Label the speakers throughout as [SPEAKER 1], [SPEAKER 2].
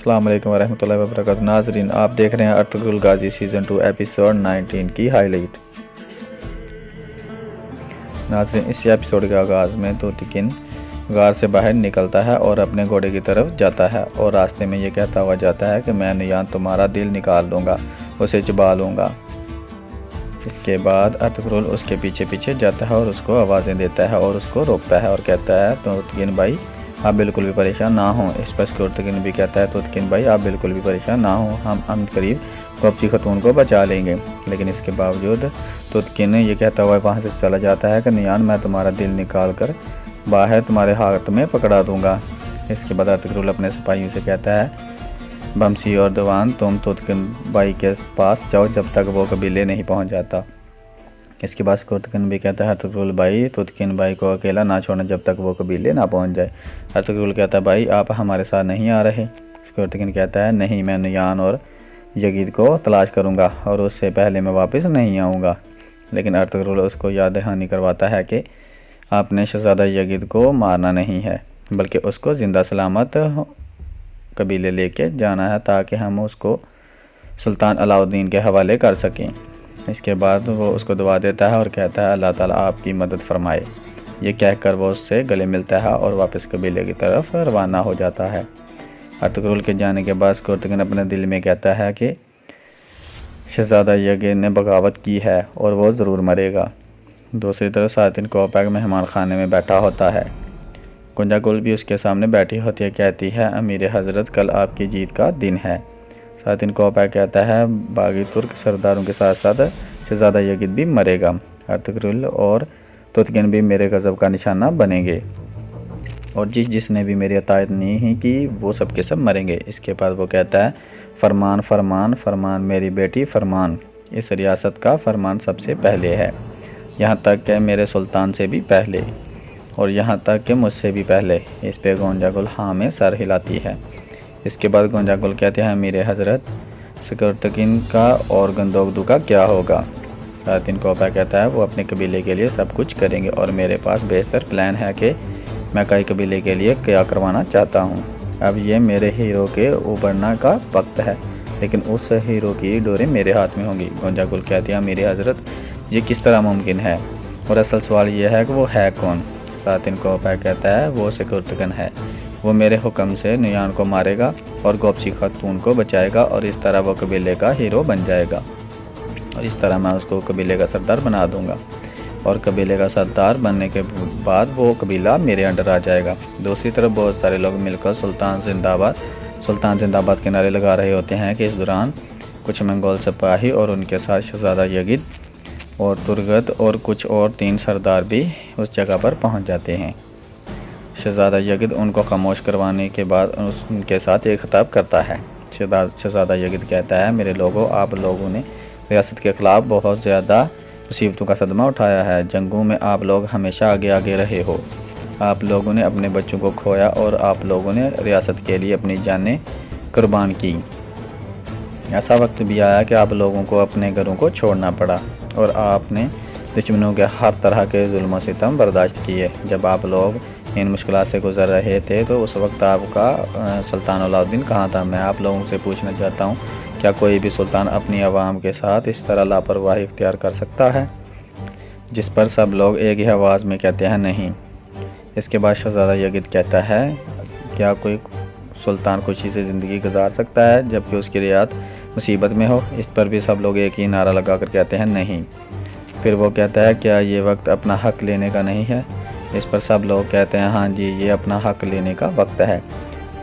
[SPEAKER 1] अस्सलाम वालेकुम वरहमतुल्लाहि वबरकातुहू। नाज़रीन, आप देख रहे हैं अर्तुगरुल गाज़ी सीज़न 2 एपिसोड 19 की हाईलाइट। नाज़रीन, इस एपिसोड के आगाज़ में तोतिकिन गार से बाहर निकलता है और अपने घोड़े की तरफ जाता है और रास्ते में ये कहता हुआ जाता है कि मैं नुयान तुम्हारा दिल निकाल लूँगा, उसे चबा लूँगा। इसके बाद अर्तुगरुल उसके पीछे पीछे जाता है और उसको आवाज़ें देता है और उसको रोकता है और कहता है तोतिकिन भाई आप बिल्कुल भी परेशान ना हों। इस पर तोतिकिन भी कहता है तोतिकिन भाई आप बिल्कुल भी परेशान ना हों, हम करीब कोपची खतून को बचा लेंगे। लेकिन इसके बावजूद तोतिकिन ये कहता हुआ वहाँ से चला जाता है कि नुयान मैं तुम्हारा दिल निकाल कर बाहर तुम्हारे हाथ में पकड़ा दूँगा। इसके बाद अर्तुगरुल अपने सिपाहियों से कहता है बमसी और दवान तुम तोतिकिन भाई के पास जाओ जब तक वो कबीले नहीं पहुँच जाता। इसके बाद तोतिकिन भी कहता है अर्तुगरुल भाई तोतिकिन भाई को अकेला ना छोड़ना जब तक वो कबीले ना पहुंच जाए। अर्तुगरुल कहता है भाई आप हमारे साथ नहीं आ रहे। तोतिकिन कहता है नहीं, मैं नुयान और यगीद को तलाश करूंगा और उससे पहले मैं वापस नहीं आऊँगा। लेकिन अर्तुगरुल उसको याद दहानी करवाता है कि आपने शहज़ादा यगीद को मारना नहीं है बल्कि उसको ज़िंदा सलामत कबीले लेके जाना है ताकि हम उसको सुल्तान अलाउद्दीन के हवाले कर सकें। इसके बाद वो उसको दुआ देता है और कहता है अल्लाह ताला आपकी मदद फरमाए। ये कहकर वो उससे गले मिलता है और वापस कबीले की तरफ रवाना हो जाता है। अर्तुगरुल के जाने के बाद तोतिकिन अपने दिल में कहता है कि शहज़ादा यगीद ने बगावत की है और वो ज़रूर मरेगा। दूसरी तरफ सातिन कोपैक मेहमान खाने में बैठा होता है। गुंजागुल भी उसके सामने बैठी होती है। कहती है अमीर हज़रत कल आपकी जीत का दिन है। सातिन कोपैक कहता है बागी तुर्क सरदारों के साथ साथ शहज़ादा यगीद भी मरेगा। अर्तुगरुल और तोतिकिन भी मेरे गज़ब का निशाना बनेंगे और जिसने भी मेरी अतायत नहीं की वो सब के सब मरेंगे। इसके बाद वो कहता है फरमान फरमान फरमान मेरी बेटी फरमान, इस रियासत का फरमान सबसे पहले है, यहाँ तक कि मेरे सुल्तान से भी पहले और यहाँ तक कि मुझसे भी पहले। इस पे गुंजागुल हाँ में सर हिलाती है। इसके बाद गुंजागुल कहते हैं मेरे हज़रत तोतिकिन का और गंदोगदू का क्या होगा। सातिन कोपैक कहता है वो अपने कबीले के लिए सब कुछ करेंगे और मेरे पास बेहतर प्लान है कि मैं कई कबीले के लिए क्या करवाना चाहता हूँ। अब ये मेरे हीरो के उभरना का वक्त है लेकिन उस हीरो की डोरें मेरे हाथ में होंगी। गुंजागुल कहती है मेरी हज़रत ये किस तरह मुमकिन है और असल सवाल ये है कि वो है कौन। सातिन कोपैक कहता है वो तोतिकिन है, वो मेरे हुक्म से नुयान को मारेगा और कोपची खतून को बचाएगा और इस तरह वो कबीले का हीरो बन जाएगा और इस तरह मैं उसको कबीले का सरदार बना दूंगा और कबीले का सरदार बनने के बाद वो कबीला मेरे अंडर आ जाएगा। दूसरी तरफ बहुत सारे लोग मिलकर सुल्तान जिंदाबाद के नारे लगा रहे होते हैं कि इस दौरान कुछ मंगोल सिपाही और उनके साथ शहज़ादा यगीद और तुर्गत और कुछ और 3 सरदार भी उस जगह पर पहुंच जाते हैं। शहज़ादा यगीद उनको खामोश करवाने के बाद उनके साथ एक खिताब करता है। शहज़ादा यगीद कहता है मेरे लोगों, आप लोगों ने रियासत के ख़िलाफ़ बहुत ज़्यादा मुसीबतों का सदमा उठाया है। जंगों में आप लोग हमेशा आगे आगे रहे हो। आप लोगों ने अपने बच्चों को खोया और आप लोगों ने रियासत के लिए अपनी जानें कुर्बान की। ऐसा वक्त भी आया कि आप लोगों को अपने घरों को छोड़ना पड़ा और आपने दुश्मनों के हर तरह के जुल्म सितम बर्दाश्त किए। जब आप लोग इन मुश्किलात से गुजर रहे थे तो उस वक्त आपका सुल्तान अलाउद्दीन कहाँ था। मैं आप लोगों से पूछना चाहता हूँ क्या कोई भी सुल्तान अपनी आवाम के साथ इस तरह लापरवाही इख्तियार कर सकता है। जिस पर सब लोग एक ही आवाज़ में कहते हैं नहीं। इसके बाद शहज़ादा यगीद कहता है क्या कोई सुल्तान खुशी से ज़िंदगी गुजार सकता है जबकि उसकी रियासत मुसीबत में हो। इस पर भी सब लोग एक ही नारा लगा कर कहते हैं नहीं। फिर वो कहता है क्या ये वक्त अपना हक़ लेने का नहीं है। इस पर सब लोग कहते हैं हाँ जी ये अपना हक़ लेने का वक्त है।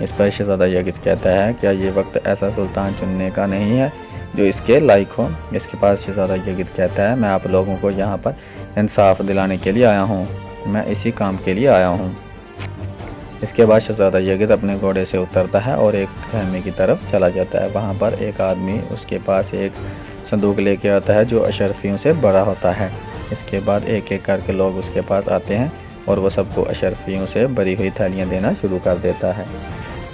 [SPEAKER 1] इस पर शहज़ादा यगीद कहता है क्या ये वक्त ऐसा सुल्तान चुनने का नहीं है जो इसके लायक हो। इसके बाद शहज़ादा यगीद कहता है मैं आप लोगों को यहाँ पर इंसाफ दिलाने के लिए आया हूँ, मैं इसी काम के लिए आया हूँ। इसके बाद शहज़ादा यगीद अपने घोड़े से उतरता है और एक खेमे की तरफ चला जाता है। वहाँ पर एक आदमी उसके पास एक संदूक लेके आता है जो अशरफियों से बड़ा होता है। इसके बाद एक एक करके लोग उसके पास आते हैं और वो सबको अशरफियों से भरी हुई थैलियाँ देना शुरू कर देता है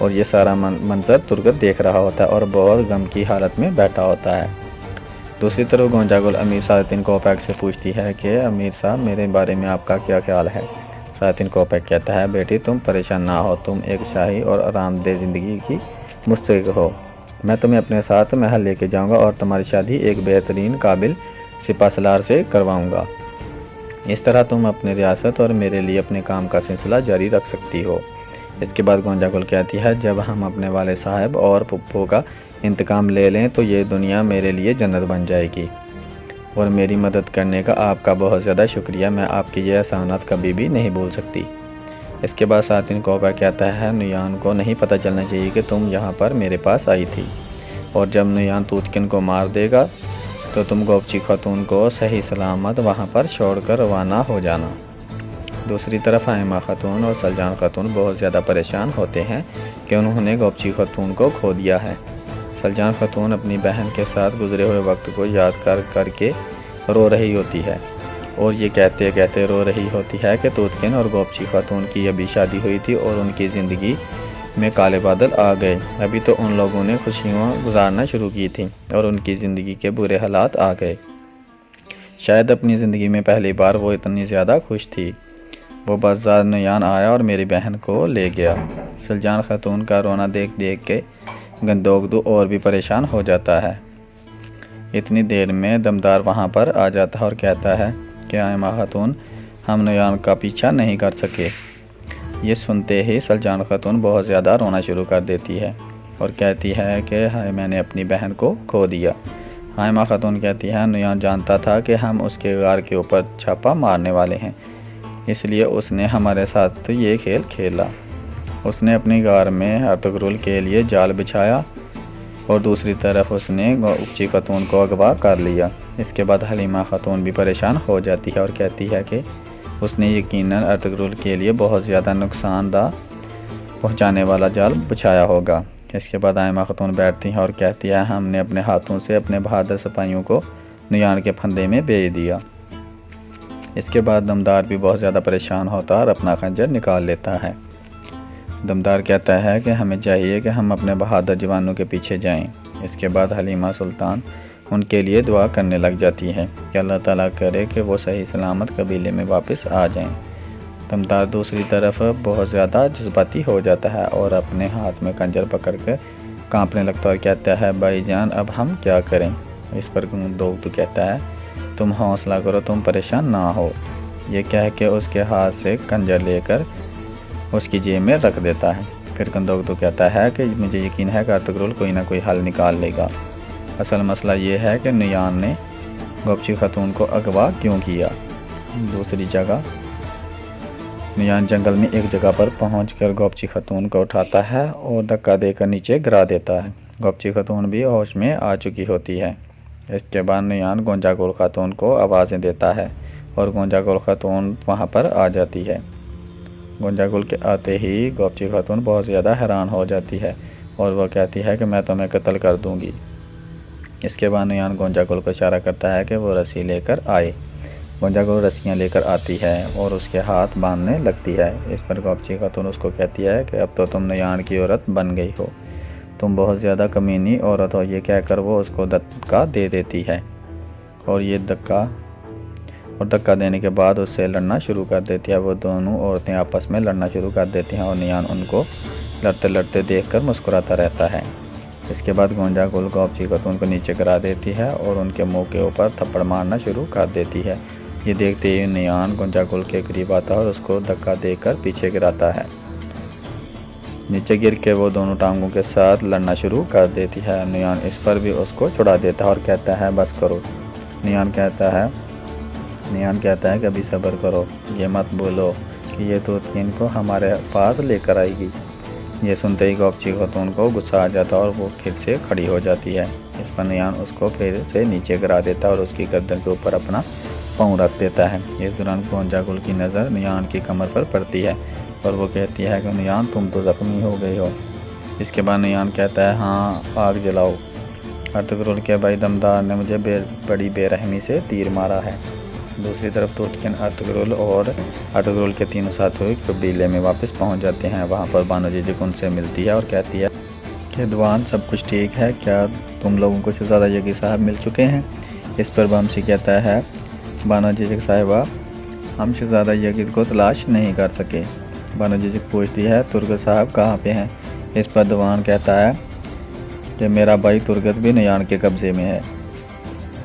[SPEAKER 1] और ये सारा मंजर तुर्गत देख रहा होता है और बहुत गम की हालत में बैठा होता है। दूसरी तरफ गुंजागुल अमीर सातिन कोपैक से पूछती है कि अमीर साहब मेरे बारे में आपका क्या ख्याल है। सातिन कोपैक कहता है बेटी तुम परेशान ना हो, तुम एक शाही और आरामदेह ज़िंदगी की मुस्तैद हो। मैं तुम्हें अपने साथ महल लेके जाऊंगा और तुम्हारी शादी एक बेहतरीन काबिल सिपासलार से करवाऊंगा। इस तरह तुम अपनी रियासत और मेरे लिए अपने काम का सिलसिला जारी रख सकती हो। इसके बाद गोंजागुल कहती है, जब हम अपने वाले साहब और पुप्पो का इंतकाम ले लें तो ये दुनिया मेरे लिए जन्नत बन जाएगी और मेरी मदद करने का आपका बहुत ज़्यादा शुक्रिया। मैं आपकी ये एहसानात कभी भी नहीं भूल सकती। इसके बाद सातिन कौका कहता है, नुयान को नहीं पता चलना चाहिए कि तुम यहाँ पर मेरे पास आई थी, और जब नुयान तूतकिन को मार देगा तो तुम गोपची खातून को सही सलामत वहाँ पर छोड़कर रवाना हो जाना। दूसरी तरफ आयमा खातून और सलजान खातून बहुत ज़्यादा परेशान होते हैं कि उन्होंने गोपची खातून को खो दिया है। सलजान खातून अपनी बहन के साथ गुजरे हुए वक्त को याद करके रो रही होती है और ये कहते कहते रो रही होती है कि तूतकिन और गोपची खातून की अभी शादी हुई थी और उनकी ज़िंदगी में काले बादल आ गए। अभी तो उन लोगों ने खुशियाँ गुजारना शुरू की थी और उनकी ज़िंदगी के बुरे हालात आ गए। शायद अपनी ज़िंदगी में पहली बार वो इतनी ज़्यादा खुश थी। वो बाजार नुयान आया और मेरी बहन को ले गया। सलजान खातून का रोना देख देख के गंदोगदू और भी परेशान हो जाता है। इतनी देर में दमदार वहाँ पर आ जाता है और कहता है कि आयमा खातून, हम नुयान का पीछा नहीं कर सके। ये सुनते ही सलजान खातून बहुत ज़्यादा रोना शुरू कर देती है और कहती है कि हाय, मैंने अपनी बहन को खो दिया। आयमा खातून कहती है, नुयान जानता था कि हम उसके गार के ऊपर छापा मारने वाले हैं, इसलिए उसने हमारे साथ ये खेल खेला। उसने अपनी गार में अर्तुगरुल के लिए जाल बिछाया और दूसरी तरफ उसने गोपची खातून को अगवा कर लिया। इसके बाद हलीमा खातून भी परेशान हो जाती है और कहती है कि उसने यकीनन अर्तुगरुल के लिए बहुत ज़्यादा नुकसानदा पहुंचाने वाला जाल बिछाया होगा। इसके बाद आयमा खातून बैठती है और कहती है, हमने अपने हाथों से अपने बहादुर सिपाहियों को नुयान के फंदे में भेज दिया। इसके बाद दमदार भी बहुत ज़्यादा परेशान होता है और अपना खंजर निकाल लेता है। दमदार कहता है कि हमें चाहिए कि हम अपने बहादुर जवानों के पीछे जाएं। इसके बाद हलीमा सुल्तान उनके लिए दुआ करने लग जाती है कि अल्लाह ताला करे कि वो सही सलामत कबीले में वापस आ जाएं। दमदार दूसरी तरफ बहुत ज़्यादा जज्बाती हो जाता है और अपने हाथ में खंजर पकड़ कर काँपने लगता है और कहता है, भाईजान अब हम क्या करें। इस पर गंदोगदू कहता है, तुम हौसला करो, तुम परेशान ना हो। ये कह के उसके हाथ से खंजर लेकर उसकी जेब में रख देता है। फिर गंदोगदू कहता है कि मुझे यकीन है कि अर्तुगरुल कोई ना कोई हल निकाल लेगा। असल मसला ये है कि नुयान ने गोपची खातून को अगवा क्यों किया। दूसरी जगह नुयान जंगल में एक जगह पर पहुंचकर गोपची खातून को उठाता है और धक्का देकर नीचे गिरा देता है। गोपची खातून भी होश में आ चुकी होती है। इसके बाद नुयान गोंजागुल खातून को आवाज़ें देता है और गोंजागुल खातून वहाँ पर आ जाती है। गोंजागुल के आते ही गोपची खातून बहुत ज़्यादा हैरान हो जाती है और वह कहती है कि मैं तुम्हें कत्ल कर दूँगी। इसके बाद नुयान गोंजागुल को इशारा करता है कि वो रस्सी लेकर आए। गोंजागुल रस्सियाँ लेकर आती है और उसके हाथ बांधने लगती है। इस पर गोपची खातून उसको कहती है कि अब तो तुम नुयान की औरत बन गई हो, तुम बहुत ज़्यादा कमीनी औरत हो। ये कहकर वो उसको धक्का दे देती है और धक्का देने के बाद उससे लड़ना शुरू कर देती है। वो दोनों औरतें आपस में लड़ना शुरू कर देती हैं और नुयान उनको लड़ते लड़ते देखकर मुस्कुराता रहता है। इसके बाद गोंजागुल गोपची खातून को नीचे गिरा देती है और उनके मुंह के ऊपर थप्पड़ मारना शुरू कर देती है। ये देखते ही नुयान गोंजागुल के करीब आता है और उसको धक्का देकर पीछे गिराता है। नीचे गिर के वो दोनों टांगों के साथ लड़ना शुरू कर देती है। नुयान इस पर भी उसको छुड़ा देता है और कहता है, बस करो। नुयान कहता है कि अभी सब्र करो, ये मत बोलो कि ये तूतकिन को हमारे पास लेकर आएगी। ये सुनते ही गोपची खातून को गुस्सा आ जाता है और वो फिर से खड़ी हो जाती है। इस पर नुयान उसको फिर से नीचे गिरा देता है और उसकी गर्दन के ऊपर अपना पाँव रख देता है। इस दौरान गोंजागुल की नज़र नुयान की कमर पर पड़ती है और वो कहती है कि नुयान तुम तो ज़ख्मी हो गई हो। इसके बाद नुयान कहता है, हाँ आग जलाओ। अर्तुगरुल के भाई दमदार ने मुझे बड़ी बेरहमी से तीर मारा है। दूसरी तरफ तूतकिन अर्तुगरुल के तीनों साथी कबीले में वापस पहुंच जाते हैं। वहां पर बानो जिजिक उनसे मिलती है और कहती है कि दीवान सब कुछ ठीक है, क्या तुम लोगों को शहज़ादा यगी साहब मिल चुके हैं। इस पर बमसी कहता है, बानो जिजिक साहिबा, हम शहज़ादा यगी को तलाश नहीं कर सके। बानो जिजिक पूछती है, तुर्क साहब कहाँ पे हैं। इस पर दीवान कहता है कि मेरा भाई तुर्गत भी नयान के कब्ज़े में है।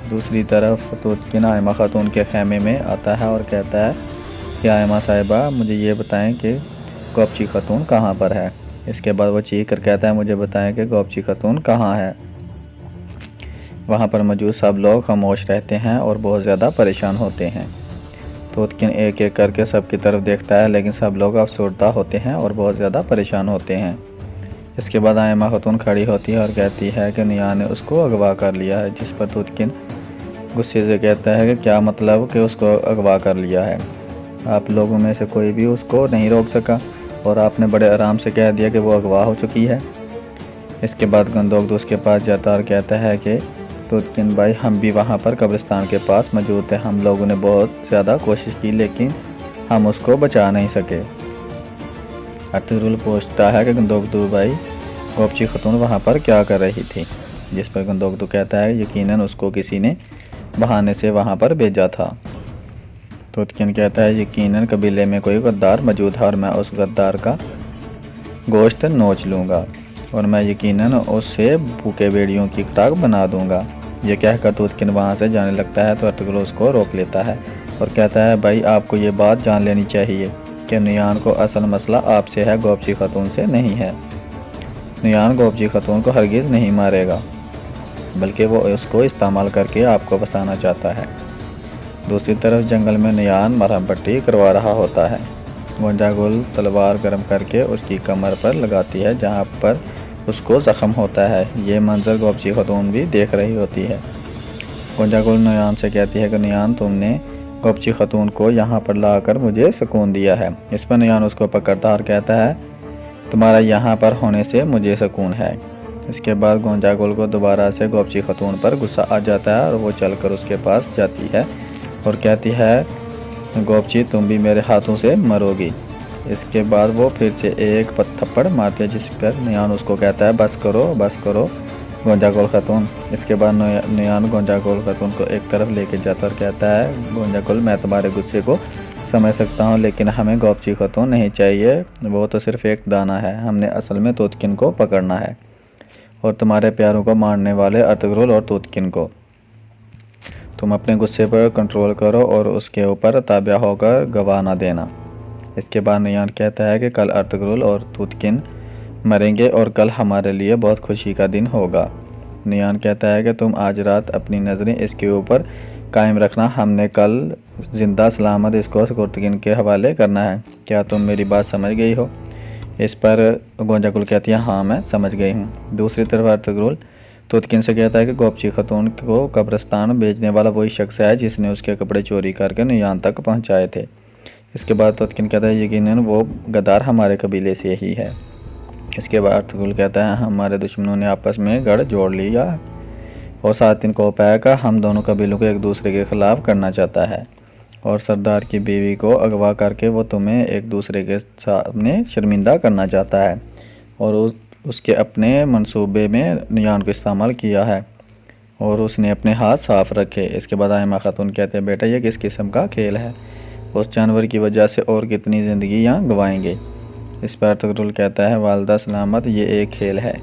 [SPEAKER 1] दूसरी तरफ तोतकिन आयमा खातून के खेमे में आता है और कहता है कि आयमा साहिबा मुझे ये बताएं कि गोपची खातून कहाँ पर है। इसके बाद वो चीख कर कहता है मुझे बताएं कि गोपची खातून कहाँ है। वहाँ पर मौजूद सब लोग खामोश रहते हैं और बहुत ज़्यादा परेशान होते हैं। तोतकिन एक एक करके सबकी तरफ देखता है, लेकिन सब लोग अफसरदा होते हैं और बहुत ज़्यादा परेशान होते हैं। इसके बाद आयमा खातून खड़ी होती है और कहती है कि निया ने उसको अगवा कर लिया है, जिस पर तोतकिन गुस्से से कहता है कि क्या मतलब कि उसको अगवा कर लिया है। आप लोगों में से कोई भी उसको नहीं रोक सका और आपने बड़े आराम से कह दिया कि वो अगवा हो चुकी है। इसके बाद गंदोक उसके पास जाता और कहता है कि तोतकिन भाई हम भी वहाँ पर कब्रिस्तान के पास मौजूद थे। हम लोगों ने बहुत ज़्यादा कोशिश की लेकिन हम उसको बचा नहीं सके। अर्तुगरुल पूछता है कि गंदोकदू भाई गोपची खातून वहाँ पर क्या कर रही थी, जिस पर गंदोकदू कहता है यकीनन उसको किसी ने बहाने से वहाँ पर भेजा था। तोतकिन कहता है यकीनन कबीले में कोई गद्दार मौजूद है और मैं उस गद्दार का गोश्त नोच लूँगा और मैं यकीनन उससे भूखे बेड़ियों की खुराक बना दूँगा। ये कहकर तोतकिन वहाँ से जाने लगता है तो अर्तुगरुल उसको रोक लेता है और कहता है भाई आपको ये बात जान लेनी चाहिए कि नियान को असल मसला आपसे है, गोपची खातून से नहीं है। नियान गोपची खातून को हरगिज़ नहीं मारेगा, बल्कि वो उसको इस्तेमाल करके आपको फंसाना चाहता है। दूसरी तरफ जंगल में नियान मरहम पट्टी करवा रहा होता है। गोंजागुल तलवार गर्म करके उसकी कमर पर लगाती है जहाँ पर उसको ज़ख्म होता है। ये मंजर गोपची खातून भी देख रही होती है। गोंजागुल नियान से कहती है कि नियान तुमने गोपची खातून को यहाँ पर लाकर मुझे सुकून दिया है। इस पर नियान उसको पकड़ता और कहता है तुम्हारा यहाँ पर होने से मुझे सुकून है। इसके बाद गोंजागुल को दोबारा से गोपची खातून पर गुस्सा आ जाता है और वो चलकर उसके पास जाती है और कहती है गोपची तुम भी मेरे हाथों से मरोगी। इसके बाद वो फिर से एक थप्पड़ मारती है, जिस पर नियान उसको कहता है बस करो गोंजागुल खातून। इसके बाद नियान गोंजागुल खातून को एक तरफ लेके जाता और कहता है गोंजागुल मैं तुम्हारे गुस्से को समझ सकता हूँ, लेकिन हमें गोपची खातून नहीं चाहिए, वो तो सिर्फ एक दाना है। हमने असल में तोतकिन को पकड़ना है और तुम्हारे प्यारों को मारने वाले अर्तुगरुल और तोतकिन को। तुम अपने गुस्से पर कंट्रोल करो और उसके ऊपर ताबिया होकर गवाह ना देना। इसके बाद नियान कहता है कि कल अर्तुगरुल और तोतकिन मरेंगे और कल हमारे लिए बहुत खुशी का दिन होगा। नियान कहता है कि तुम आज रात अपनी नज़रें इसके ऊपर कायम रखना, हमने कल जिंदा सलामत इसको तोतकिन के हवाले करना है। क्या तुम मेरी बात समझ गई हो? इस पर गोंजागुल कहती है हाँ मैं समझ गई हूँ। दूसरी तरफ अर्तुगरुल तोतकिन से कहता है कि गोपची खातून को कब्रिस्तान भेजने वाला वही शख्स है जिसने उसके कपड़े चोरी करके नियान तक पहुँचाए थे। इसके बाद तोतकिन कहता है यकीनन वो गद्दार हमारे कबीले से ही है। इसके बाद अर्तुगरुल कहता है हमारे दुश्मनों ने आपस में गढ़ जोड़ लिया और 7 दिन को पाकर हम दोनों कबीलों को एक दूसरे के खिलाफ करना चाहता है और सरदार की बीवी को अगवा करके वो तुम्हें एक दूसरे के सामने शर्मिंदा करना चाहता है और उसके अपने मंसूबे में नियान को इस्तेमाल किया है और उसने अपने हाथ साफ रखे। इसके बाद आयमा खातून कहते हैं बेटा ये किस किस्म का खेल है, उस जानवर की वजह से और कितनी ज़िंदगियाँ गंवाएंगे। इस पर अर्तुगरुल कहता है वालदा सलामत ये एक खेल है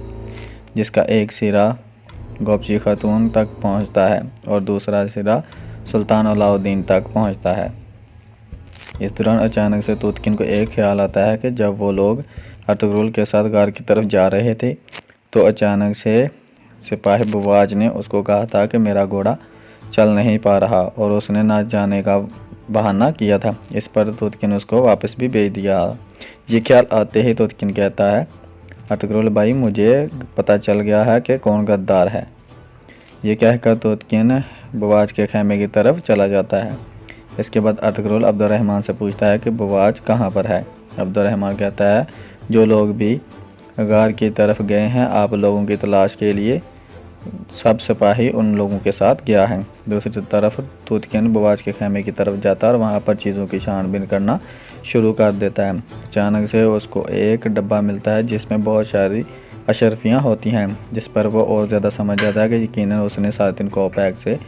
[SPEAKER 1] जिसका एक सिरा गोपची खातून तक पहुंचता है और दूसरा सिरा सुल्तान अलाउद्दीन तक पहुंचता है। इस दौरान अचानक से तोतकिन को एक ख्याल आता है कि जब वो लोग अर्तुगरुल के साथ गार की तरफ जा रहे थे तो अचानक से सिपाही बुवाज ने उसको कहा था कि मेरा घोड़ा चल नहीं पा रहा और उसने ना जाने का बहाना किया था। इस पर तोतकिन उसको वापस भी भेज दिया। ये ख्याल आते ही तोतकिन कहता है अर्तुगरुल भाई मुझे पता चल गया है कि कौन गद्दार है। ये कहकर तोतकिन बुवाज के खेमे की तरफ चला जाता है। इसके बाद अर्तुगरुल अब्दुर्रहमान से पूछता है कि बुवाज कहाँ पर है। अब्दुर्रहमान कहता है जो लोग भी गार की तरफ गए हैं आप लोगों की तलाश के लिए सब सिपाही उन लोगों के साथ गया है। दूसरी तरफ तोतकिन बुवाज के खेमे की तरफ जाता है और वहाँ पर चीज़ों की छानबीन करना शुरू कर देता है। अचानक से उसको एक डब्बा मिलता है जिसमें बहुत सारी अशरफियाँ होती हैं, जिस पर वो और ज़्यादा समझ जाता है कि यकीनन उसने 7 दिन कोपैक से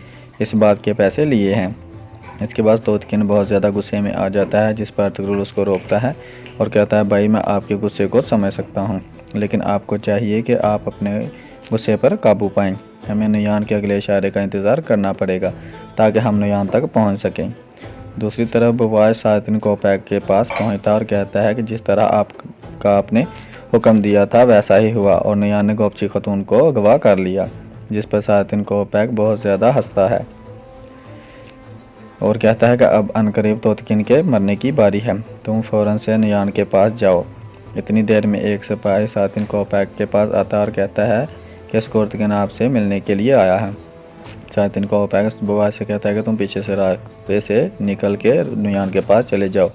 [SPEAKER 1] इस बात के पैसे लिए हैं। इसके बाद तोतकिन बहुत ज़्यादा गुस्से में आ जाता है, जिस पर अर्तुगरुल उसको रोकता है और कहता है भाई मैं आपके गुस्से को समझ सकता हूँ, लेकिन आपको चाहिए कि आप अपने गुस्से पर काबू पाएं। हमें नुयान के अगले इशारे का इंतज़ार करना पड़ेगा ताकि हम नुयान तक पहुंच सकें। दूसरी तरफ बुवाय सातिन कोपैक के पास पहुंचता और कहता है कि जिस तरह आपने हुक्म दिया था वैसा ही हुआ और नुयान ने गोपची खतून को अगवा कर लिया, जिस पर सातिन कोपैक बहुत ज़्यादा हंसता है और कहता है कि अब अनकरीब तोतकिन के मरने की बारी है, तुम फ़ौरन से नुयान के पास जाओ। इतनी देर में एक सिपाही सातिन कोपैक के पास आता और कहता है कि स्कोर्तकिन आपसे मिलने के लिए आया है। सातिन कोपैक बुवाय से कहता है कि तुम पीछे से रास्ते से निकल के नुयान के पास चले जाओ।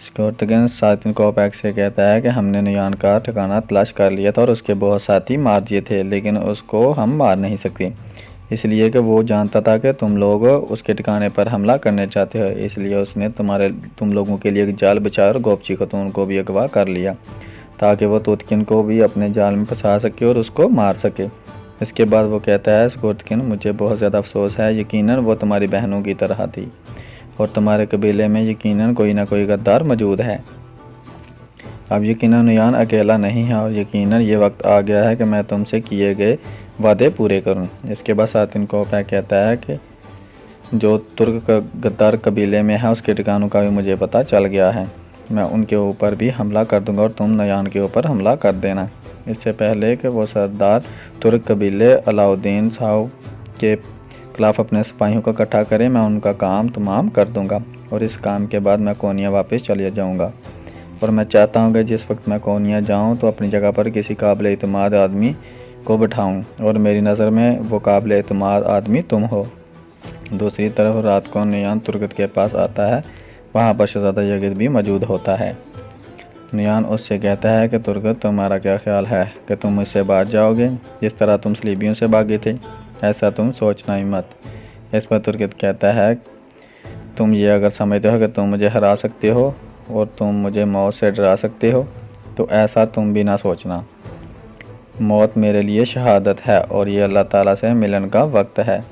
[SPEAKER 1] स्कोर्तकिन सातिन कोपैक से कहता है कि हमने नुयान का ठिकाना तलाश कर लिया था और उसके बहुत साथी मार दिए थे, लेकिन उसको हम मार नहीं सकते, इसलिए कि वो जानता था कि तुम लोग उसके ठिकाने पर हमला करने चाहते हो, इसलिए उसने तुम लोगों के लिए एक जाल बिछा और गोपची खतून को भी अगवा कर लिया ताकि वो तोतकिन को भी अपने जाल में फंसा सके और उसको मार सके। इसके बाद वो कहता है, स्कोर्तकिन मुझे बहुत ज़्यादा अफसोस है, यकीनन वो तुम्हारी बहनों की तरह थी और तुम्हारे कबीले में यकीनन कोई ना कोई गद्दार मौजूद है। अब यकीनन नुयान अकेला नहीं है और यकीनन ये वक्त आ गया है कि मैं तुमसे किए गए वादे पूरे करूं। इसके बाद सातिन कोपैक कहता है कि जो तुर्क गद्दार कबीले में है उसके ठिकानों का भी मुझे पता चल गया है, मैं उनके ऊपर भी हमला कर दूंगा और तुम नुयान के ऊपर हमला कर देना। इससे पहले कि वो सरदार तुर्क कबीले अलाउद्दीन साहब के खिलाफ अपने सिपाहियों को इकट्ठा करें, मैं उनका काम तमाम कर दूंगा और इस काम के बाद मैं कोनिया वापस चले जाऊंगा। और मैं चाहता हूँ कि जिस वक्त मैं कोनिया जाऊँ तो अपनी जगह पर किसी काबिल एतमाद आदमी को बिठाऊँ और मेरी नज़र में वो काबिल एतमाद आदमी तुम हो। दूसरी तरफ रात को नुयान तुर्गत के पास आता है, वहाँ पर शहज़ादा यगिद भी मौजूद होता है। नुयान उससे कहता है कि तुर्गत, तुम्हारा क्या ख्याल है कि तुम मुझसे भाग जाओगे जिस तरह तुम सलीबियों से भागे थे? ऐसा तुम सोचना ही मत। इस पर तुर्गत कहता है, तुम ये अगर समझते हो कि तुम मुझे हरा सकते हो और तुम मुझे मौत से डरा सकते हो तो ऐसा तुम भी ना सोचना। मौत मेरे लिए शहादत है और ये अल्लाह ताला से मिलन का वक्त है।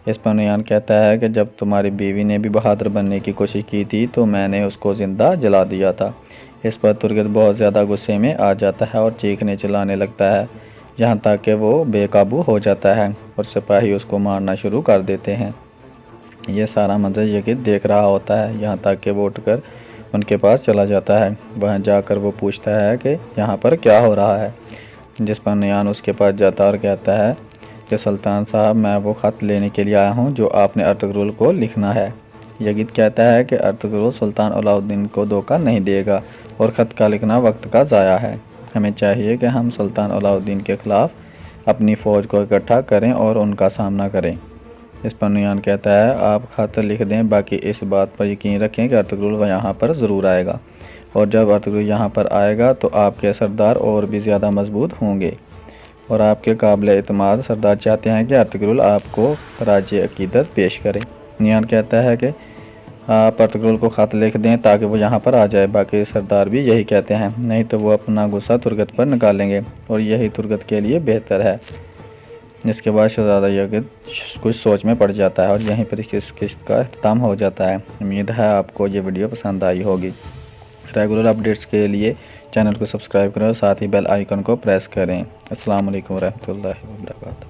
[SPEAKER 1] इस पर नुयान कहता है कि जब तुम्हारी बीवी ने भी बहादुर बनने की कोशिश की थी तो मैंने उसको ज़िंदा जला दिया था। इस पर तुर्गत बहुत ज़्यादा गुस्से में आ जाता है और चीखने चिल्लाने लगता है, यहाँ तक कि वो बेकाबू हो जाता है और सिपाही उसको मारना शुरू कर देते हैं। यह सारा मंजर यगिद देख रहा होता है, यहाँ तक कि वो उठकर उनके पास चला जाता है। वहाँ जाकर वो पूछता है कि यहाँ पर क्या हो रहा है, जिस पर नुयान उसके पास जाता और कहता है कि सुल्तान साहब, मैं वो ख़त लेने के लिए आया हूँ जो आपने अर्तुगरुल को लिखना है। यगिद कहता है कि अर्तुगरुल सुल्तान अलाउद्दीन को धोखा नहीं देगा और ख़त का लिखना वक्त का ज़ाया है। हमें चाहिए कि हम सुल्तान अलाउद्दीन के ख़िलाफ़ अपनी फ़ौज को इकट्ठा करें और उनका सामना करें। इस पर नुयान कहता है, आप खत लिख दें, बाकी इस बात पर यकीन रखें कि अर्तुगरुल यहाँ पर ज़रूर आएगा और जब अर्तुगरुल यहाँ पर आएगा तो आपके सरदार और भी ज़्यादा मजबूत होंगे और आपके काबिल एतमाद सरदार चाहते हैं कि अर्तुगरुल आपको राजी अकीदत पेश करें। नुयान कहता है कि आप अर्तुगरुल को ख़त लिख दें ताकि वो यहाँ पर आ जाए। बाकी सरदार भी यही कहते हैं, नहीं तो वो अपना गुस्सा तुर्गत पर निकालेंगे और यही तुर्गत के लिए बेहतर है। इसके बाद शहज़ादा यगिद कुछ सोच में पड़ जाता है और यहीं पर इस किस्त का अख्ताम हो जाता है। उम्मीद है आपको ये वीडियो पसंद आई होगी। रेगुलर अपडेट्स के लिए चैनल को सब्सक्राइब करें और साथ ही बेल आइकन को प्रेस करें। अस्सलाम वालेकुम रहमतुल्लाहि व बरकातहू।